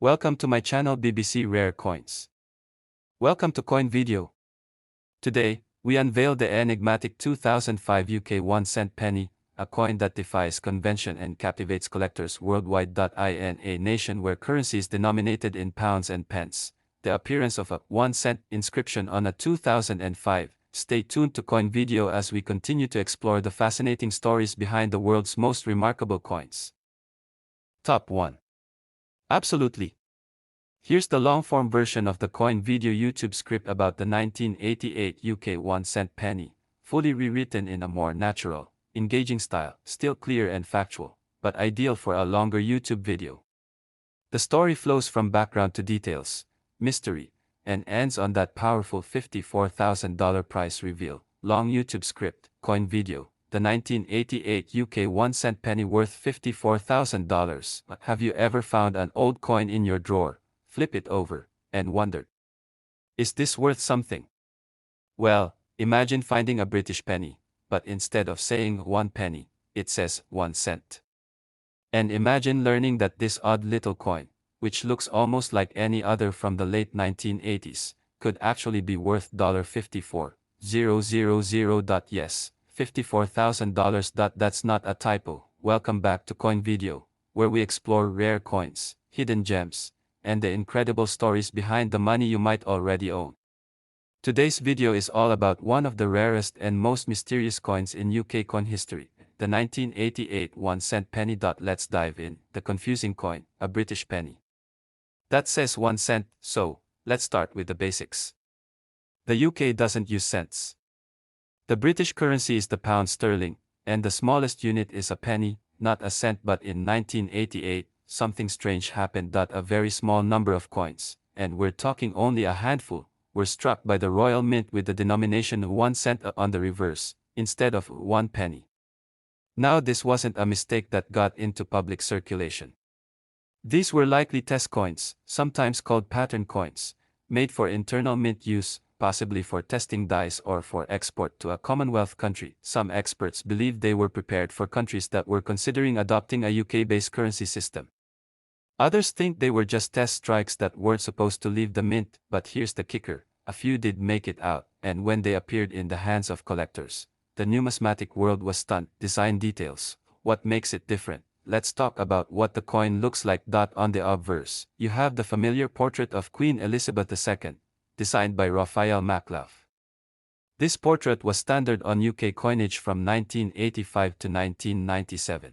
Welcome to my channel BBC Rare Coins. Welcome to Coin Video. Today, we unveil the enigmatic 2005 UK 1 cent penny, a coin that defies convention and captivates collectors worldwide. In a nation where currency is denominated in pounds and pence, the appearance of a 1 cent inscription on a 2005. Stay tuned to Coin Video as we continue to explore the fascinating stories behind the world's most remarkable coins. Top 1. Absolutely. Here's the long-form version of the Coin Video YouTube script about the 1988 UK 1 cent penny, fully rewritten in a more natural, engaging style, still clear and factual, but ideal for a longer YouTube video. The story flows from background to details, mystery, and ends on that powerful $54,000 price reveal. Long YouTube script, Coin Video. The 1988 UK 1 cent penny worth $54,000. Have you ever found an old coin in your drawer, flip it over, and wondered, is this worth something? Well, imagine finding a British penny, but instead of saying 1 penny, it says 1 cent. And imagine learning that this odd little coin, which looks almost like any other from the late 1980s, could actually be worth $54,000. Yes. $54,000. That's not a typo. Welcome back to Coin Video, where we explore rare coins, hidden gems, and the incredible stories behind the money you might already own. Today's video is all about one of the rarest and most mysterious coins in UK coin history, the 1988 1 cent penny. Let's dive in. The confusing coin, a British penny. That says 1 cent, so let's start with the basics. The UK doesn't use cents. The British currency is the pound sterling, and the smallest unit is a penny, not a cent. But in 1988, something strange happened. A very small number of coins, and we're talking only a handful, were struck by the Royal Mint with the denomination 1 cent on the reverse, instead of 1 penny. Now this wasn't a mistake that got into public circulation. These were likely test coins, sometimes called pattern coins, made for internal mint use, possibly for testing dice or for export to a Commonwealth country. Some experts believe they were prepared for countries that were considering adopting a UK-based currency system. Others think they were just test strikes that weren't supposed to leave the mint. But here's the kicker, a few did make it out, and when they appeared in the hands of collectors, the numismatic world was stunned. Design details. What makes it different? Let's talk about what the coin looks like. On the obverse, you have the familiar portrait of Queen Elizabeth II, designed by Raphael MacLeod. This portrait was standard on UK coinage from 1985 to 1997.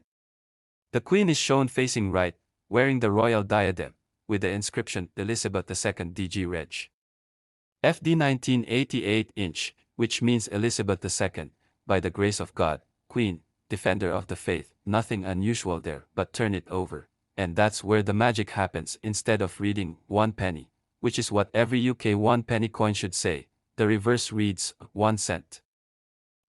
The Queen is shown facing right, wearing the royal diadem, with the inscription Elizabeth II DG Reg. FD 1988 inch, which means Elizabeth II, by the grace of God, Queen, Defender of the Faith. Nothing unusual there, but turn it over, and that's where the magic happens. Instead of reading 1 penny, which is what every UK 1 penny coin should say, the reverse reads 1 cent.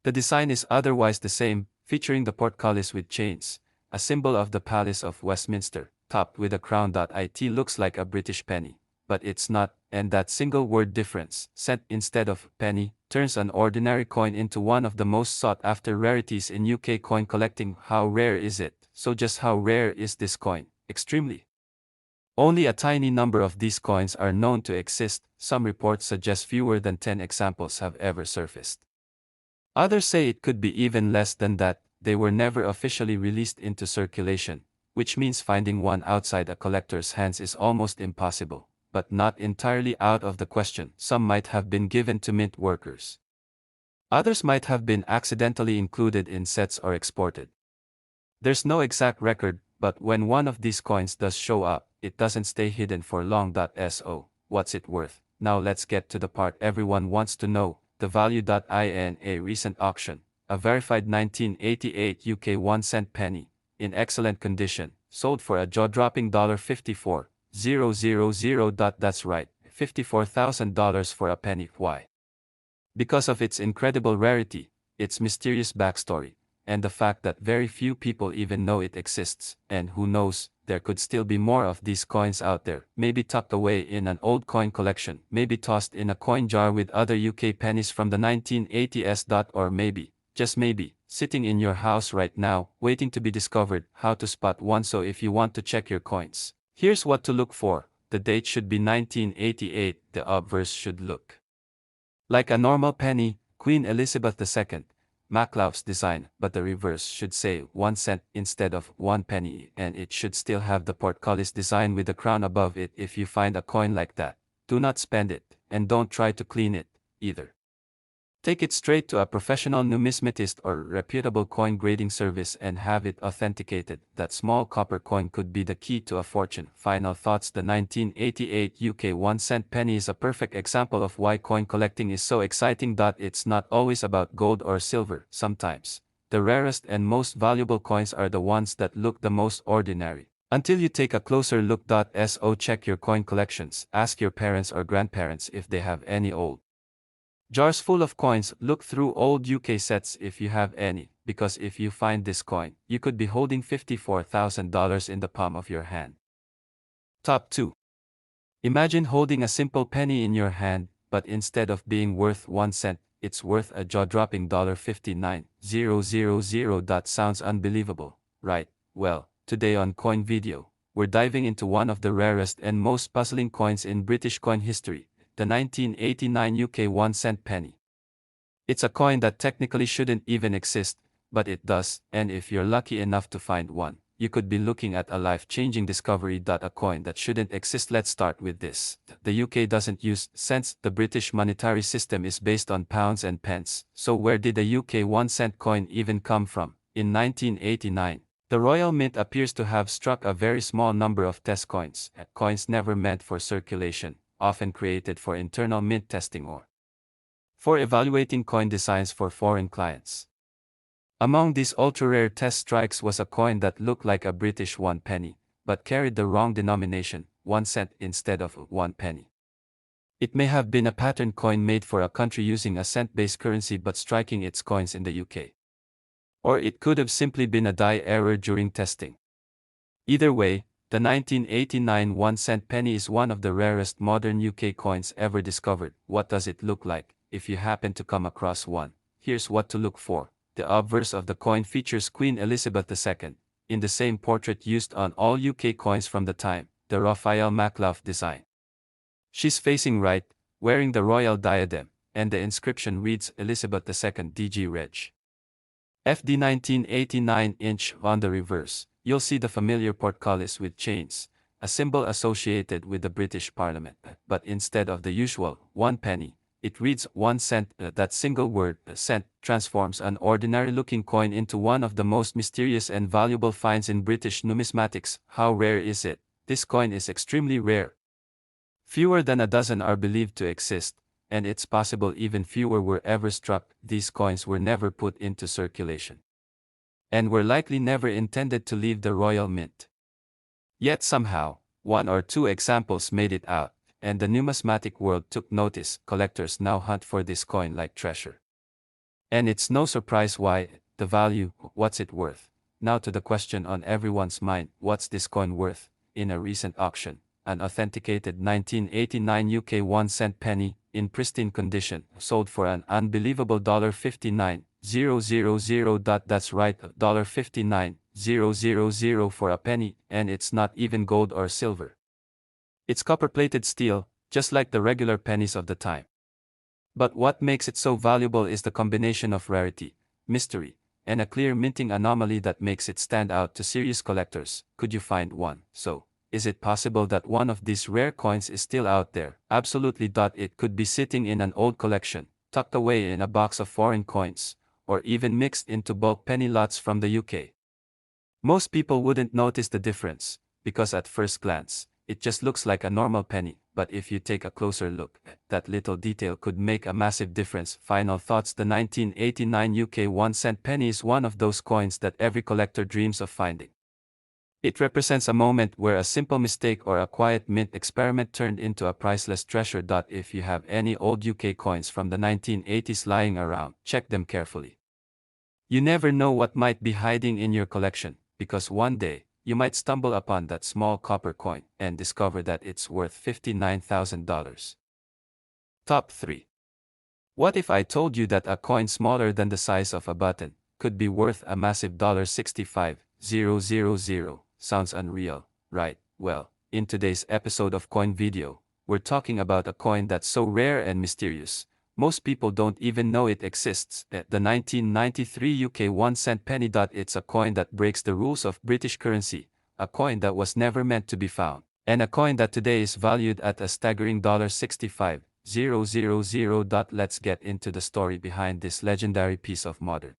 The design is otherwise the same, featuring the portcullis with chains, a symbol of the Palace of Westminster, topped with a crown. It looks like a British penny, but it's not, and that single word difference, cent instead of penny, turns an ordinary coin into one of the most sought-after rarities in UK coin collecting. How rare is it? So just how rare is this coin? Extremely. Only a tiny number of these coins are known to exist. Some reports suggest fewer than 10 examples have ever surfaced. Others say it could be even less than that. They were never officially released into circulation, which means finding one outside a collector's hands is almost impossible, but not entirely out of the question. Some might have been given to mint workers. Others might have been accidentally included in sets or exported. There's no exact record, but when one of these coins does show up, it doesn't stay hidden for long. So, what's it worth? Now let's get to the part everyone wants to know, the value. In a recent auction, a verified 1988 UK 1 cent penny, in excellent condition, sold for a jaw-dropping $54,000. That's right, $54,000 for a penny. Why? Because of its incredible rarity, its mysterious backstory, and the fact that very few people even know it exists. And who knows, there could still be more of these coins out there, maybe tucked away in an old coin collection, maybe tossed in a coin jar with other UK pennies from the 1980s. Or maybe, just maybe, sitting in your house right now, waiting to be discovered. How to spot one? So if you want to check your coins, here's what to look for. The date should be 1988. The obverse should look like a normal penny, Queen Elizabeth II, Maclaugh's design, but the reverse should say 1 cent instead of 1 penny, and it should still have the portcullis design with the crown above it. If you find a coin like that, do not spend it, and don't try to clean it, either. Take it straight to a professional numismatist or reputable coin grading service and have it authenticated. That small copper coin could be the key to a fortune. Final thoughts. The 1988 UK 1 cent penny is a perfect example of why coin collecting is so exciting. It's not always about gold or silver. Sometimes, the rarest and most valuable coins are the ones that look the most ordinary. Until you take a closer look. So check your coin collections. Ask your parents or grandparents if they have any old jars full of coins. Look through old UK sets if you have any, because if you find this coin, you could be holding $54,000 in the palm of your hand. Top 2. Imagine holding a simple penny in your hand, but instead of being worth 1 cent, it's worth a jaw-dropping $59,000. That sounds unbelievable, right? Well, today on Coin Video, we're diving into one of the rarest and most puzzling coins in British coin history, the 1989 UK 1 cent penny. It's a coin that technically shouldn't even exist, but it does, and if you're lucky enough to find one, you could be looking at a life-changing discovery. A coin that shouldn't exist. Let's start with this. The UK doesn't use cents. The British monetary system is based on pounds and pence. So where did the UK 1 cent coin even come from? In 1989, the Royal Mint appears to have struck a very small number of test coins, coins never meant for circulation, often created for internal mint testing or for evaluating coin designs for foreign clients. Among these ultra-rare test strikes was a coin that looked like a British 1 penny, but carried the wrong denomination, 1 cent instead of 1 penny. It may have been a pattern coin made for a country using a cent-based currency but striking its coins in the UK. Or it could have simply been a die error during testing. Either way, the 1989 1 cent penny is one of the rarest modern UK coins ever discovered. What does it look like? If you happen to come across one, here's what to look for. The obverse of the coin features Queen Elizabeth II, in the same portrait used on all UK coins from the time, the Raphael Maclaugh design. She's facing right, wearing the royal diadem, and the inscription reads Elizabeth II DG Reg. FD 1989 inch. On the reverse, you'll see the familiar portcullis with chains, a symbol associated with the British Parliament, but instead of the usual 1 penny, it reads 1 cent. That single word, cent, transforms an ordinary-looking coin into one of the most mysterious and valuable finds in British numismatics. How rare is it? This coin is extremely rare. Fewer than a dozen are believed to exist, and it's possible even fewer were ever struck. These coins were never put into circulation, and were likely never intended to leave the Royal Mint. Yet somehow, 1 or 2 examples made it out, and the numismatic world took notice. Collectors now hunt for this coin like treasure. And it's no surprise why. The value, what's it worth? Now to the question on everyone's mind, what's this coin worth? In a recent auction, an authenticated 1989 UK 1 cent penny, in pristine condition, sold for an unbelievable $59,000. That's right, $59,000 for a penny, and it's not even gold or silver. It's copper-plated steel, just like the regular pennies of the time. But what makes it so valuable is the combination of rarity, mystery, and a clear minting anomaly that makes it stand out to serious collectors. Could you find one? So, is it possible that one of these rare coins is still out there? Absolutely. It could be sitting in an old collection, tucked away in a box of foreign coins, or even mixed into bulk penny lots from the UK. Most people wouldn't notice the difference, because at first glance, it just looks like a normal penny, but if you take a closer look, that little detail could make a massive difference. Final thoughts. The 1989 UK 1 cent penny is one of those coins that every collector dreams of finding. It represents a moment where a simple mistake or a quiet mint experiment turned into a priceless treasure. If you have any old UK coins from the 1980s lying around, check them carefully. You never know what might be hiding in your collection, because one day, you might stumble upon that small copper coin and discover that it's worth $59,000. Top 3. What if I told you that a coin smaller than the size of a button could be worth a massive $65,000? Sounds unreal, right? Well, In today's episode of Coin Video, we're talking about a coin that's so rare and mysterious, most people don't even know it exists. The 1993 UK 1 cent penny. It's a coin that breaks the rules of British currency, a coin that was never meant to be found, and a coin that today is valued at a staggering $65,000. Let's get into the story behind this legendary piece of modern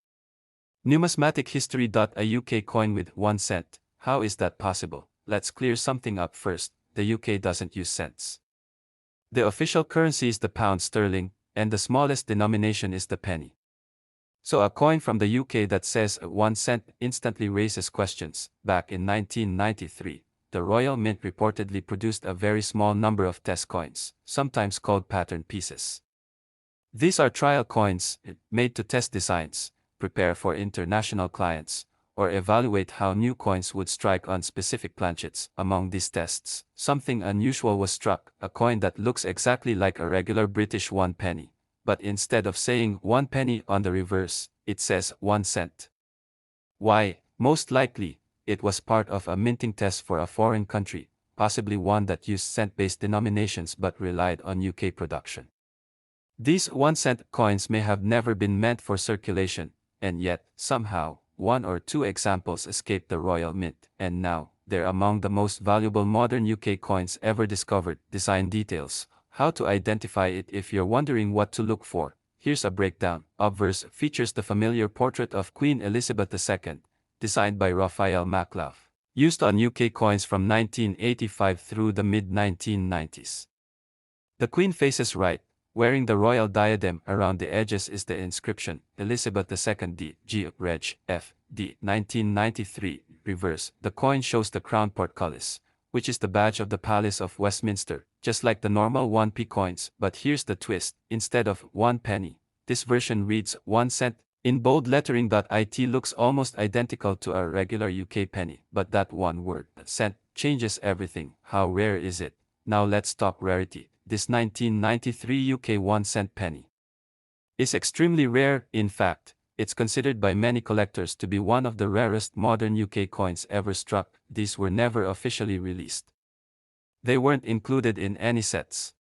numismatic history. A UK coin with 1 cent. How is that possible? Let's clear something up first. The UK doesn't use cents. The official currency is the pound sterling, and the smallest denomination is the penny. So a coin from the UK that says 1 cent instantly raises questions. Back in 1993, the Royal Mint reportedly produced a very small number of test coins, sometimes called pattern pieces. These are trial coins, made to test designs, prepare for international clients, or evaluate how new coins would strike on specific planchets. Among these tests, something unusual was struck, a coin that looks exactly like a regular British 1 penny, but instead of saying 1 penny on the reverse, it says 1 cent. Why? Most likely, it was part of a minting test for a foreign country, possibly one that used cent-based denominations but relied on UK production. These 1 cent coins may have never been meant for circulation, and yet, somehow, 1 or 2 examples escaped the Royal Mint, and now, they're among the most valuable modern UK coins ever discovered. Design details. How to identify it. If you're wondering what to look for, here's a breakdown. Obverse features the familiar portrait of Queen Elizabeth II, designed by Raphael MacLeod, used on UK coins from 1985 through the mid-1990s. The Queen faces right, wearing the royal diadem. Around the edges is the inscription, Elizabeth II D. G. Reg. F. D. 1993. Reverse. The coin shows the crown portcullis, which is the badge of the Palace of Westminster, just like the normal 1p coins. But here's the twist, instead of 1 penny, this version reads 1 cent, in bold lettering. It looks almost identical to a regular UK penny, but that one word, cent, changes everything. How rare is it? Now let's talk rarity. This 1993 UK 1 cent penny is extremely rare. In fact, it's considered by many collectors to be one of the rarest modern UK coins ever struck. These were never officially released. They weren't included in any sets,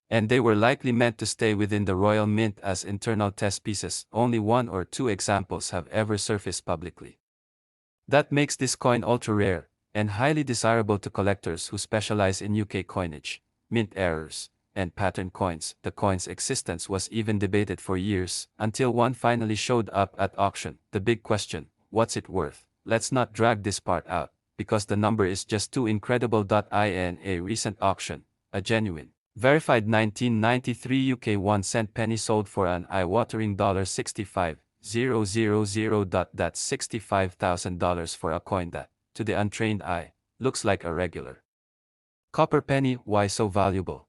and they were likely meant to stay within the Royal Mint as internal test pieces. Only 1 or 2 examples have ever surfaced publicly. That makes this coin ultra-rare, and highly desirable to collectors who specialize in UK coinage, mint errors, and pattern coins. The coin's existence was even debated for years, until one finally showed up at auction. The big question, what's it worth? Let's not drag this part out, because the number is just too incredible. In a recent auction, a genuine, verified 1993 UK 1 cent penny sold for an eye-watering $65,000. That's $65,000 for a coin that, to the untrained eye, looks like a regular copper penny. Why so valuable?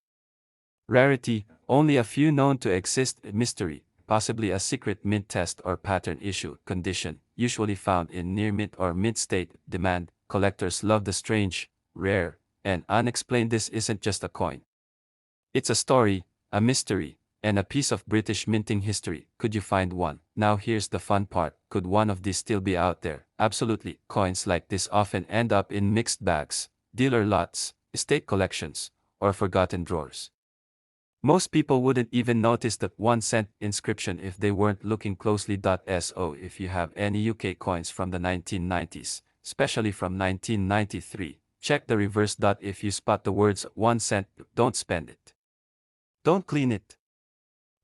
Rarity, only a few known to exist. Mystery, possibly a secret mint test or pattern issue. Condition, usually found in near mint or mint state. Demand, collectors love the strange, rare, and unexplained. This isn't just a coin. It's a story, a mystery, and a piece of British minting history. Could you find one? Now here's the fun part. Could one of these still be out there? Absolutely. Coins like this often end up in mixed bags, dealer lots, estate collections, or forgotten drawers. Most people wouldn't even notice the 1 cent inscription if they weren't looking closely. So if you have any UK coins from the 1990s, especially from 1993, check the reverse. If you spot the words 1 cent, don't spend it. Don't clean it.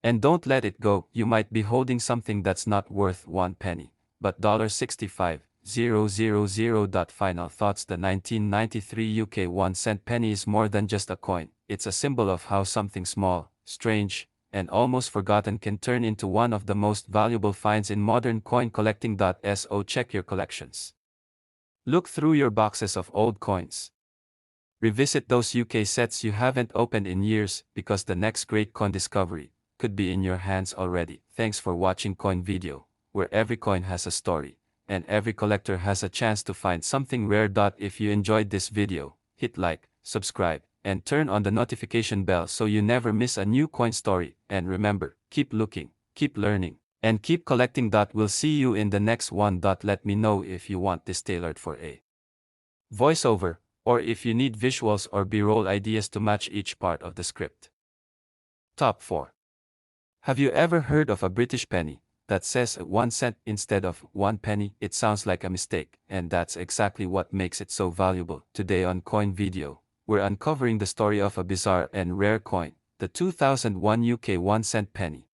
And don't let it go. You might be holding something that's not worth 1 penny, but $65,000. Final thoughts. The 1993 UK 1 cent penny is more than just a coin. It's a symbol of how something small, strange, and almost forgotten can turn into one of the most valuable finds in modern coin collecting. So check your collections. Look through your boxes of old coins. Revisit those UK sets you haven't opened in years, because the next great coin discovery could be in your hands already. Thanks for watching Coin Video, where every coin has a story, and every collector has a chance to find something rare. If you enjoyed this video, hit like, subscribe, and turn on the notification bell so you never miss a new coin story. And remember, keep looking, keep learning, and keep collecting. We'll see you in the next one. Let me know if you want this tailored for a voiceover, or if you need visuals or B-roll ideas to match each part of the script. Top 4. Have you ever heard of a British penny that says 1 cent instead of 1 penny? It sounds like a mistake, and that's exactly what makes it so valuable. Today on Coin Video, we're uncovering the story of a bizarre and rare coin, the 2001 UK 1 cent penny.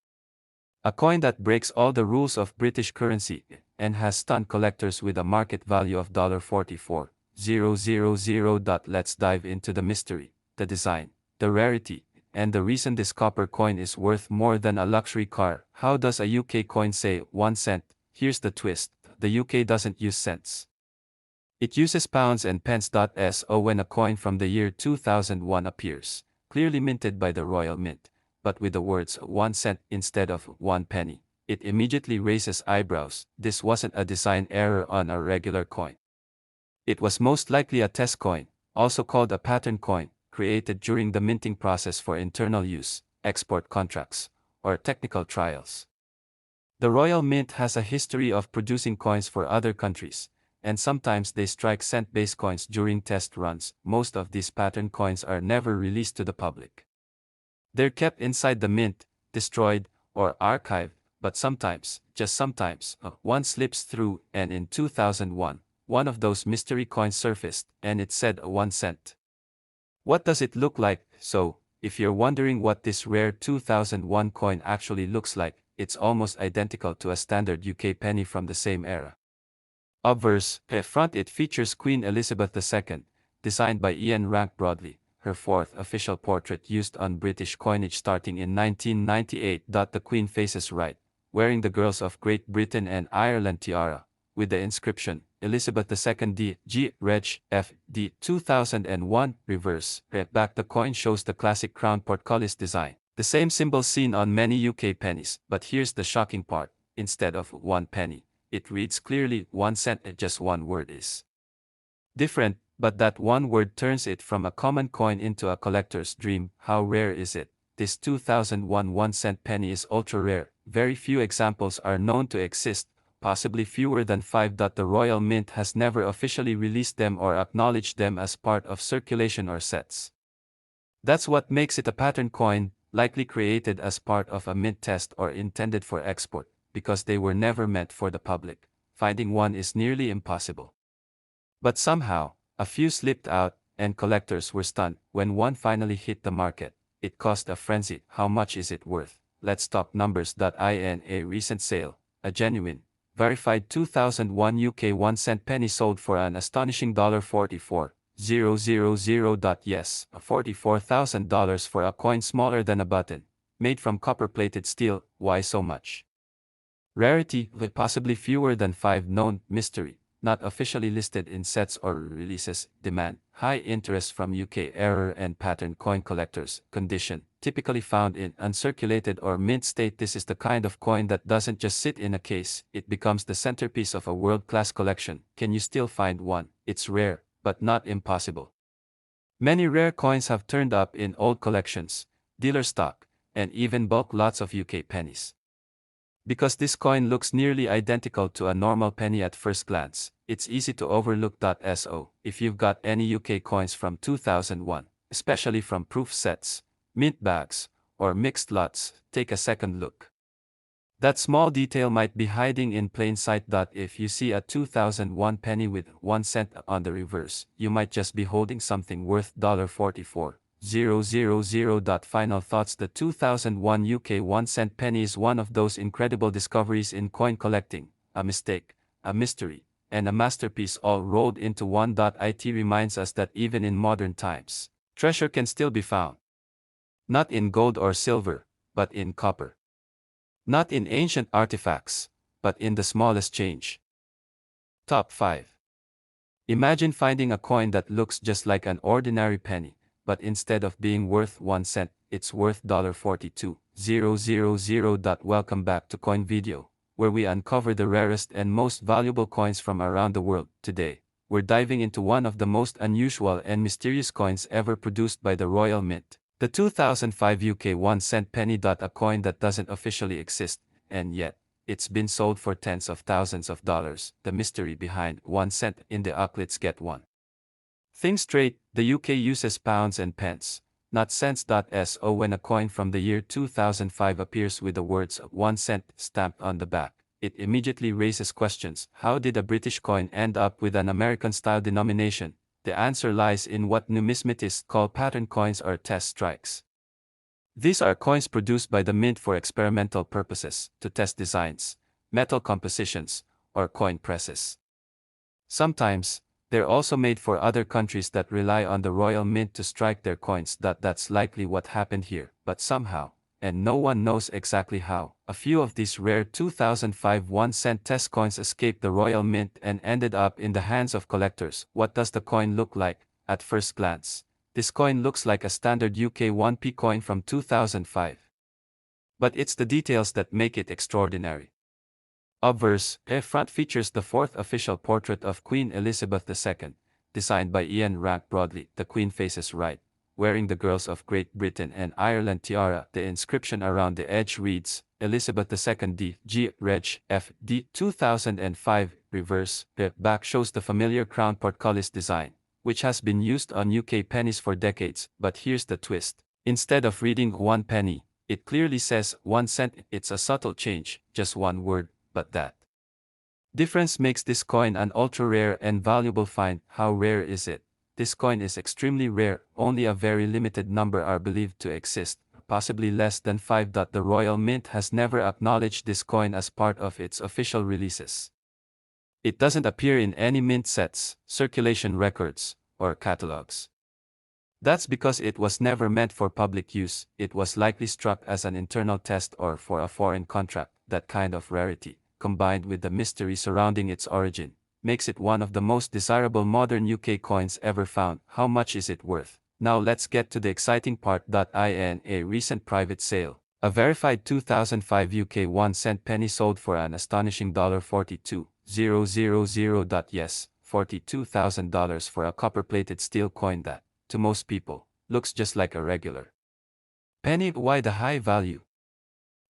A coin that breaks all the rules of British currency and has stunned collectors with a market value of $44,000. Let's dive into the mystery, the design, the rarity, and the reason this copper coin is worth more than a luxury car. How does a UK coin say 1 cent? Here's the twist: the UK doesn't use cents. It uses pounds and pence. So when a coin from the year 2001 appears, clearly minted by the Royal Mint, but with the words 1 cent instead of 1 penny, it immediately raises eyebrows. This wasn't a design error on a regular coin. It was most likely a test coin, also called a pattern coin, created during the minting process for internal use, export contracts, or technical trials. The Royal Mint has a history of producing coins for other countries, and sometimes they strike cent-based coins during test runs. Most of these pattern coins are never released to the public. They're kept inside the mint, destroyed, or archived, but sometimes, just sometimes, one slips through, and in 2001, one of those mystery coins surfaced, and it said 1 cent. What does it look like? So, if you're wondering what this rare 2001 coin actually looks like, it's almost identical to a standard UK penny from the same era. Obverse, front it features Queen Elizabeth II, designed by Ian Rank Broadley, her fourth official portrait used on British coinage starting in 1998. The Queen faces right, wearing the Girls of Great Britain and Ireland tiara, with the inscription, Elizabeth II D. G. Reg. F. D. 2001, reverse, back. The coin shows the classic crown portcullis design, the same symbol seen on many UK pennies, but here's the shocking part: instead of 1 penny, it reads clearly 1 cent. Just one word is different, but that one word turns it from a common coin into a collector's dream. How rare is it? This 2001 1 cent penny is ultra rare. Very few examples are known to exist, possibly fewer than 5. The Royal Mint has never officially released them or acknowledged them as part of circulation or sets. That's what makes it a pattern coin, likely created as part of a mint test or intended for export. Because they were never meant for the public, finding one is nearly impossible. But somehow, a few slipped out, and collectors were stunned when one finally hit the market. It caused a frenzy. How much is it worth? Let's talk numbers. In a recent sale, a genuine, verified 2001 UK 1 cent penny sold for an astonishing $44,000. Yes, $44,000 for a coin smaller than a button, made from copper-plated steel. Why so much? Rarity, with possibly fewer than 5 known. Mystery, not officially listed in sets or releases. Demand, high interest from UK error and pattern coin collectors. Condition, typically found in uncirculated or mint state. This is the kind of coin that doesn't just sit in a case, it becomes the centerpiece of a world-class collection. Can you still find one? It's rare, but not impossible. Many rare coins have turned up in old collections, dealer stock, and even bulk lots of UK pennies. Because this coin looks nearly identical to a normal penny at first glance, it's easy to overlook. So, if you've got any UK coins from 2001, especially from proof sets, mint bags, or mixed lots, take a second look. That small detail might be hiding in plain sight. If you see a 2001 penny with 1 cent on the reverse, you might just be holding something worth $44,000. Final thoughts: the 2001 UK 1 cent penny is one of those incredible discoveries in coin collecting, a mistake, a mystery, and a masterpiece all rolled into one. It reminds us that even in modern times, treasure can still be found. Not in gold or silver, but in copper. Not in ancient artifacts, but in the smallest change. Top 5. Imagine finding a coin that looks just like an ordinary penny, but instead of being worth 1 cent, it's worth $42,000. Welcome back to Coin Video, where we uncover the rarest and most valuable coins from around the world. Today, we're diving into one of the most unusual and mysterious coins ever produced by the Royal Mint, the 2005 UK 1 cent penny. A coin that doesn't officially exist, and yet, it's been sold for tens of thousands of dollars. The mystery behind 1 cent in the let's get one. Think straight, the UK uses pounds and pence, not cents. So when a coin from the year 2005 appears with the words 1 cent stamped on the back, it immediately raises questions. How did a British coin end up with an American-style denomination? The answer lies in what numismatists call pattern coins or test strikes. These are coins produced by the mint for experimental purposes, to test designs, metal compositions, or coin presses. Sometimes, they're also made for other countries that rely on the royal mint to strike their coins. That's likely what happened here, but somehow, and no one knows exactly how, a few of these rare 2005 1-cent test coins escaped the royal mint and ended up in the hands of collectors. What does the coin look like? At first glance, this coin looks like a standard UK 1p coin from 2005. But it's the details that make it extraordinary. Obverse, front features the fourth official portrait of Queen Elizabeth II, designed by Ian Rank Broadley. The Queen faces right, wearing the Girls of Great Britain and Ireland tiara. The inscription around the edge reads, Elizabeth II D. G. Reg. F. D. 2005. Reverse, the back shows the familiar crown portcullis design, which has been used on UK pennies for decades. But here's the twist. Instead of reading 1 penny, it clearly says 1 cent. It's a subtle change, just one word, but that difference makes this coin an ultra-rare and valuable find. How rare is it? This coin is extremely rare. Only a very limited number are believed to exist, possibly less than 5. The Royal Mint has never acknowledged this coin as part of its official releases. It doesn't appear in any mint sets, circulation records, or catalogs. That's because it was never meant for public use. It was likely struck as an internal test or for a foreign contract. That kind of rarity, combined with the mystery surrounding its origin, makes it one of the most desirable modern UK coins ever found. How much is it worth? Now let's get to the exciting part. In a recent private sale, a verified 2005 UK 1 cent penny sold for an astonishing $42,000. Yes, $42,000 for a copper-plated steel coin that, to most people, looks just like a regular penny. Why the high value?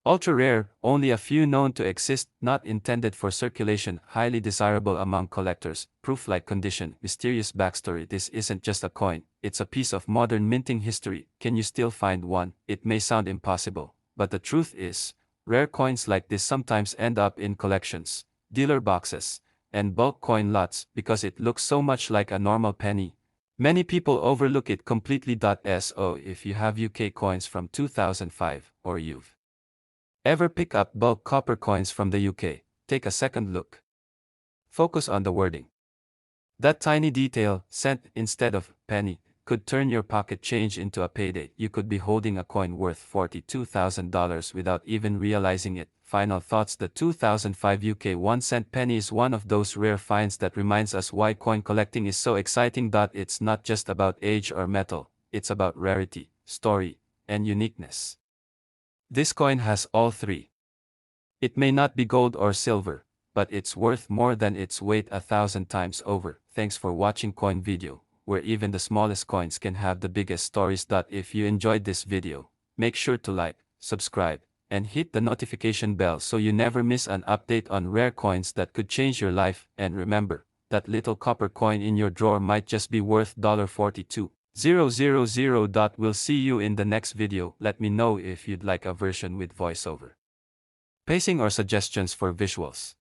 Ultra rare, only a few known to exist, not intended for circulation, highly desirable among collectors, proof-like condition, mysterious backstory. This isn't just a coin, it's a piece of modern minting history. Can you still find one? It may sound impossible, but the truth is, rare coins like this sometimes end up in collections, dealer boxes, and bulk coin lots because it looks so much like a normal penny. Many people overlook it completely. So if you have UK coins from 2005, or you've ever pick up bulk copper coins from the UK, take a second look. Focus on the wording. That tiny detail, cent instead of penny, could turn your pocket change into a payday. You could be holding a coin worth $42,000 without even realizing it. Final thoughts. The 2005 UK 1 cent penny is one of those rare finds that reminds us why coin collecting is so exciting. It's not just about age or metal, it's about rarity, story, and uniqueness. This coin has all three. It may not be gold or silver, but it's worth more than its weight 1,000 times over. Thanks for watching Coin Video, where even the smallest coins can have the biggest stories. If you enjoyed this video, make sure to like, subscribe, and hit the notification bell so you never miss an update on rare coins that could change your life. And remember, that little copper coin in your drawer might just be worth $42,000. We'll see you in the next video. Let me know if you'd like a version with voiceover, pacing, or suggestions for visuals.